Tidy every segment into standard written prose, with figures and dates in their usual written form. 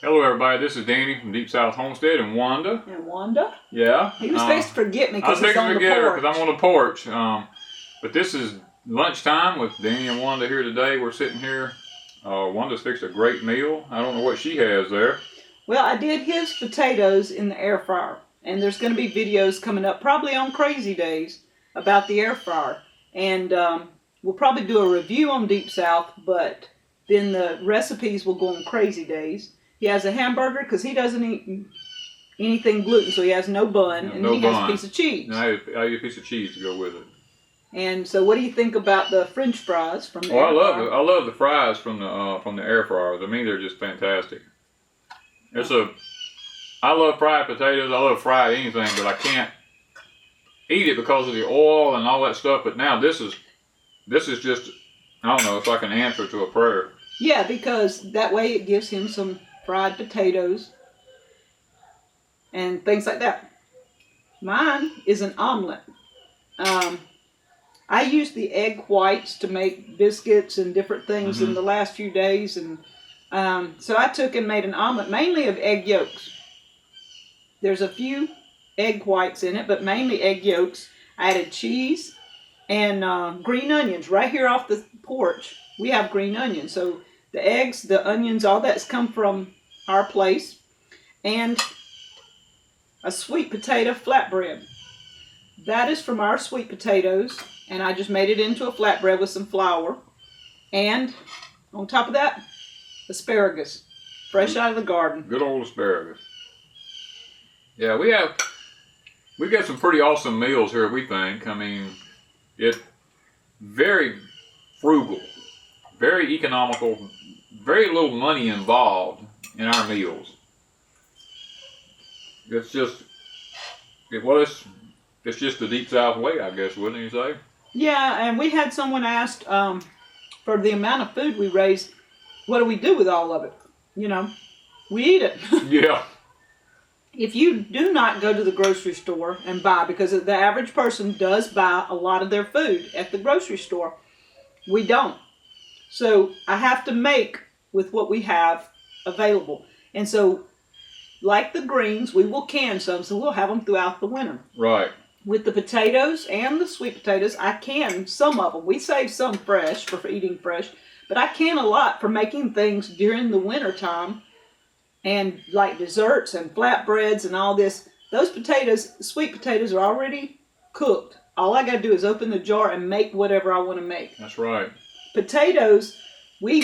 Hello, everybody. This is Danny from Deep South Homestead and Wanda. And Wanda? Yeah. He was fixed to forget me because he's on the porch. I was fixed to forget her because I'm on the porch. But this is lunchtime with Danny and Wanda here today. We're sitting here. Wanda's fixed a great meal. I don't know what she has there. Well, I did his potatoes in the air fryer. And there's going to be videos coming up, probably on Crazy Days, about the air fryer. And we'll probably do a review on Deep South, but then the recipes will go on Crazy Days. He has a hamburger because he doesn't eat anything gluten, so he has no bun, and he has a piece of cheese. And I eat a piece of cheese to go with it. And so, what do you think about the French fries from the air fryer? I love the fries from the air fryers. I mean, they're just fantastic. I love fried potatoes. I love fried anything, but I can't eat it because of the oil and all that stuff. But now this is just, I don't know, it's like an answer to a prayer. Yeah, because that way it gives him some fried potatoes and things like that. Mine is an omelet. I used the egg whites to make biscuits and different things in the last few days, and so I took and made an omelet mainly of egg yolks. There's a few egg whites in it, but mainly egg yolks. I added cheese and green onions. Right here off the porch, we have green onions. So the eggs, the onions, all that's come from our place. And a sweet potato flatbread. That is from our sweet potatoes. And I just made it into a flatbread with some flour. And on top of that, asparagus. Fresh out of the garden. Good old asparagus. Yeah, we've got some pretty awesome meals here, we think. I mean, it's very frugal, very economical, very little money involved in our meals. It's just the Deep South way, I guess, wouldn't you say? Yeah, and we had someone asked for the amount of food we raise, what do we do with all of it? You know, we eat it. Yeah. If you do not go to the grocery store and buy, because the average person does buy a lot of their food at the grocery store, we don't. So I have to make with what we have available. And so, like the greens, we will can some, so we'll have them throughout the winter. Right. With the potatoes and the sweet potatoes, I can some of them. We save some fresh for eating fresh, but I can a lot for making things during the winter time. And like desserts and flatbreads and all this, those potatoes, sweet potatoes, are already cooked. All I got to do is open the jar and make whatever I want to make. That's right. Potatoes, we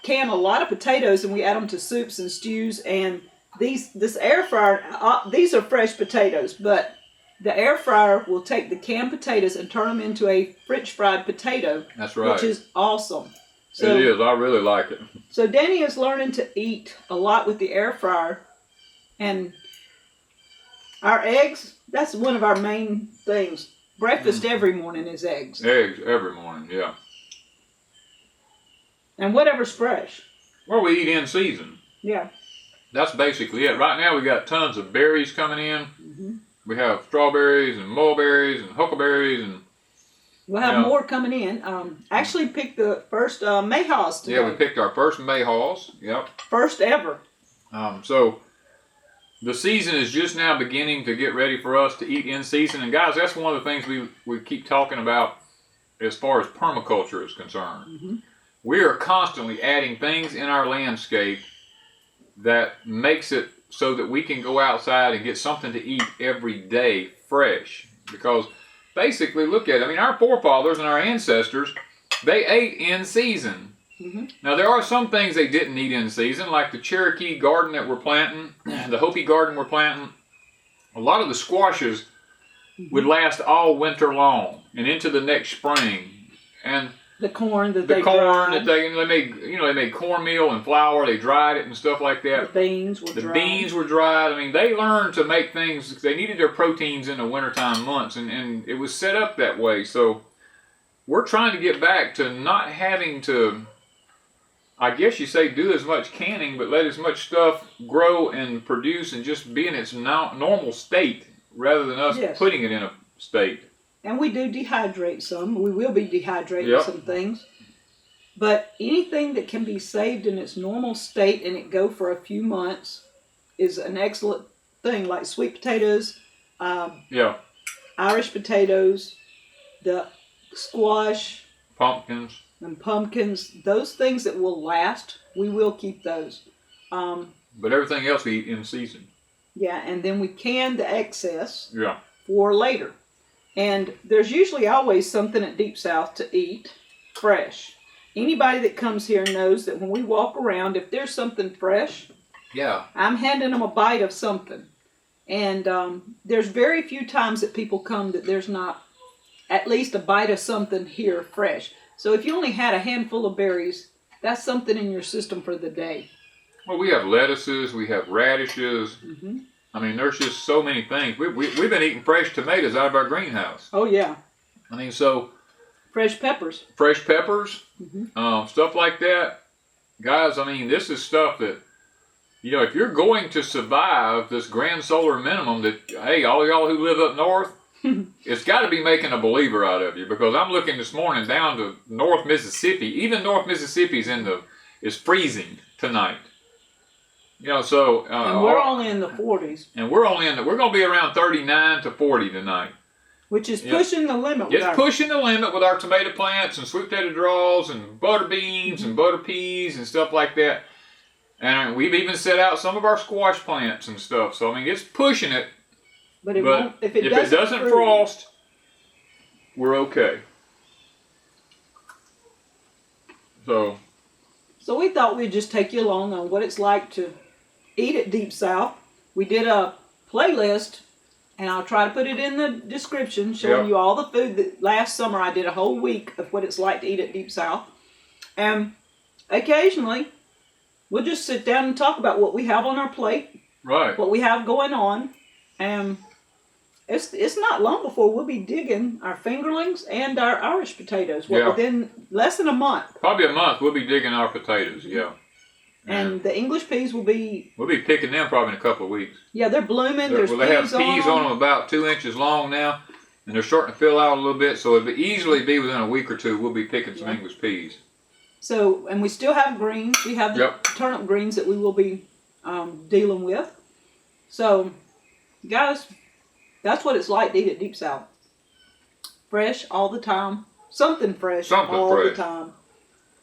can a lot of potatoes and we add them to soups and stews. And this air fryer, these are fresh potatoes, but the air fryer will take the canned potatoes and turn them into a French fried potato. That's right. Which is awesome. So, it is. I really like it. So Danny is learning to eat a lot with the air fryer. And our eggs, that's one of our main things. Breakfast every morning is eggs. Eggs every morning, yeah. And whatever's fresh. Well, we eat in season. Yeah. That's basically it. Right now we got tons of berries coming in. We have strawberries and mulberries and huckleberries and we'll have more coming in. Actually picked the first mayhaws today. Yeah, we picked our first mayhaws. Yep. First ever. So the season is just now beginning to get ready for us to eat in season. And guys, that's one of the things we keep talking about as far as permaculture is concerned. We are constantly adding things in our landscape that makes it so that we can go outside and get something to eat every day fresh. Because basically, look at it. I mean, our forefathers and our ancestors, they ate in season. Now, there are some things they didn't eat in season, like the Cherokee garden that we're planting, the Hopi garden we're planting. A lot of the squashes would last all winter long and into the next spring. And the corn that they made cornmeal and flour. They dried it and stuff like that. The beans were dried. I mean, they learned to make things. They needed their proteins in the wintertime months, and it was set up that way. So we're trying to get back to not having to, I guess you say, do as much canning, but let as much stuff grow and produce and just be in its normal state rather than us putting it in a state. And we do dehydrate some. We will be dehydrating some things. But anything that can be saved in its normal state and it go for a few months is an excellent thing, like sweet potatoes, Yeah. Irish potatoes, the squash, Pumpkins. and pumpkins. Those things that will last, we will keep those. But everything else we eat in season. Yeah, and then we can the excess Yeah. for later. And there's usually always something at Deep South to eat fresh. Anybody that comes here knows that when we walk around, if there's something fresh, Yeah. I'm handing them a bite of something. And there's very few times that people come that there's not at least a bite of something here fresh. So if you only had a handful of berries, that's something in your system for the day. Well, we have lettuces, we have radishes. Mm-hmm. I mean, there's just so many things. We've been eating fresh tomatoes out of our greenhouse. Oh, yeah. I mean, so Fresh peppers. fresh peppers, Mm-hmm. stuff like that. Guys, I mean, this is stuff that, you know, if you're going to survive this grand solar minimum that, hey, all y'all who live up north, it's got to be making a believer out of you, because I'm looking this morning down to North Mississippi. Even North Mississippi's is freezing tonight. You know, so And we're only in the 40s, and we're going to be around 39 to 40 tonight. which is Yeah. pushing the limit. With It's our, pushing the limit with our tomato plants and sweet potato draws and butter beans and butter peas and stuff like that. And we've even set out some of our squash plants and stuff. So I mean, it's pushing it. but it But won't, if if it it doesn't freeze- frost, we're okay. So So we thought we'd just take you along on what it's like to eat at Deep South. We did a playlist, and I'll try to put it in the description, showing Yep. you all the food that last summer I did a whole week of what it's like to eat at Deep South. And occasionally, we'll just sit down and talk about what we have on our plate, right. what we have going on, and it's not long before we'll be digging our fingerlings and our Irish potatoes. Yeah. Within less than a month. Probably a month we'll be digging our potatoes. Yeah. And the English peas will be, we'll be picking them probably in a couple of weeks. yeah, they're blooming. There's Well, they have peas peas on them about 2 inches long now, and they're starting to fill out a little bit. So it'll easily be within a week or two we'll be picking some Yeah. English peas. So, and we still have greens. We have the Yep. turnip greens that we will be dealing with. So, guys, that's what it's like to eat at Deep South. Fresh all the time. Something fresh Something all fresh. the time.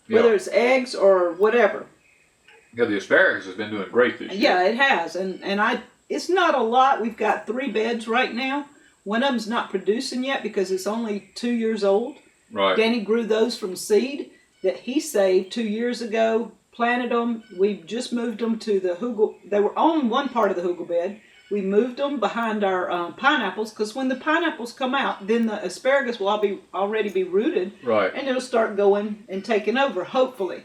Yeah. Whether it's eggs or whatever. Yeah, the asparagus has been doing great this year. Yeah, it has. And it's not a lot. We've got 3 beds right now. One of them's not producing yet because it's only 2 years old. Right. Danny grew those from seed that he saved 2 years ago, planted them. We just moved them to the hugel. They were on one part of the hugel bed. We moved them behind our pineapples, because when the pineapples come out, then the asparagus will already be rooted, Right. and it'll start going and taking over, hopefully.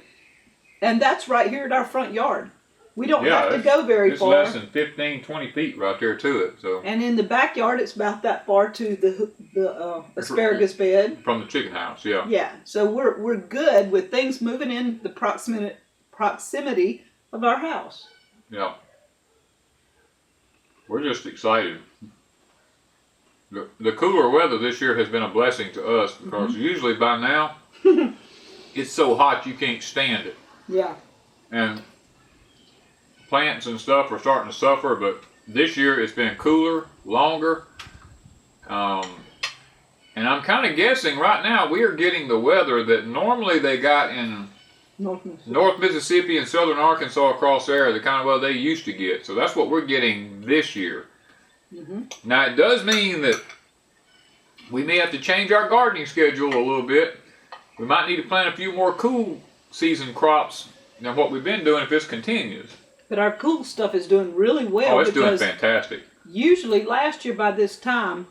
And that's right here at our front yard. We don't have to go very It's far. less than 15, 20 feet right there to it. So And in the backyard, it's about that far to the asparagus bed. from the chicken house, yeah. Yeah, so we're good with things moving in the proximity of our house. Yeah. We're just excited. The cooler weather this year has been a blessing to us, because usually by now it's so hot you can't stand it. Yeah, And plants and stuff are starting to suffer, but this year it's been cooler, longer. And I'm kind of guessing right now we are getting the weather that normally they got in North Mississippi and southern Arkansas across there, the kind of weather they used to get. So that's what we're getting this year. Now it does mean that we may have to change our gardening schedule a little bit. We might need to plant a few more cool season crops than what we've been doing if this continues. But our cool stuff is doing really well. Oh, it's doing because fantastic. usually last year by this time,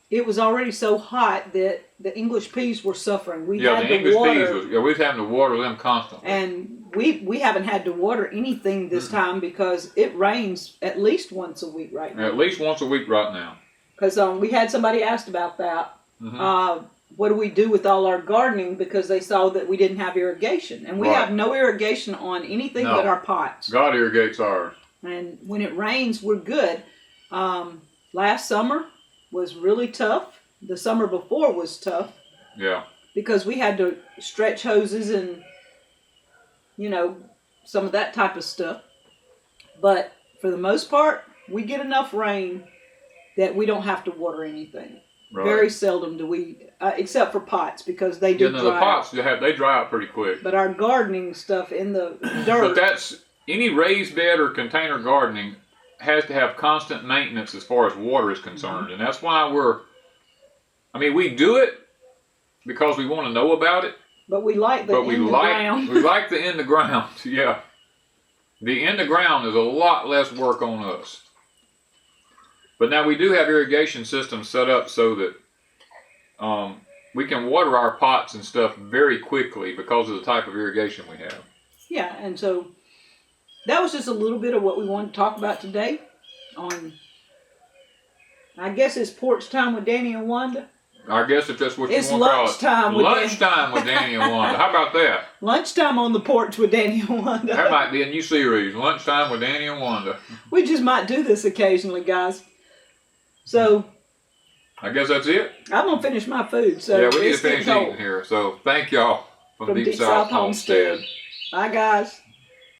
it was already so hot that the English peas were suffering. We Yeah, had the to English water, peas, we're having to water them constantly. and we haven't had to water anything this time because it rains at least once a week right now. At least once a week right now. Because we had somebody asked about that. What do we do with all our gardening, because they saw that we didn't have irrigation, and we Right. have no irrigation on anything No. but our pots. God irrigates ours. And when it rains, we're good. Last summer was really tough. The summer before was tough Yeah. because we had to stretch hoses and, you know, some of that type of stuff. But for the most part, we get enough rain that we don't have to water anything. Right. Very seldom do we, except for pots, because they do Yeah, no, dry the pots out. they dry out pretty quick. But our gardening stuff in the dirt. But that's any raised bed or container gardening has to have constant maintenance as far as water is concerned, and that's why we do it because we want to know about it. But we like the ground. We like the in the ground. Yeah, the in the ground is a lot less work on us. But now we do have irrigation systems set up so that we can water our pots and stuff very quickly because of the type of irrigation we have. Yeah, and so that was just a little bit of what we wanted to talk about today on, I guess it's porch time with Danny and Wanda. I guess if that's what It's you want to call it. lunchtime With Danny and Wanda. How about that? Lunchtime on the porch with Danny and Wanda. That might be a new series. Lunchtime with Danny and Wanda. We just might do this occasionally, guys. So I guess that's it. I'm gonna finish my food. So Yeah, we need to it's getting finish cold. eating here. So thank y'all from Deep South South Homestead. Bye, guys.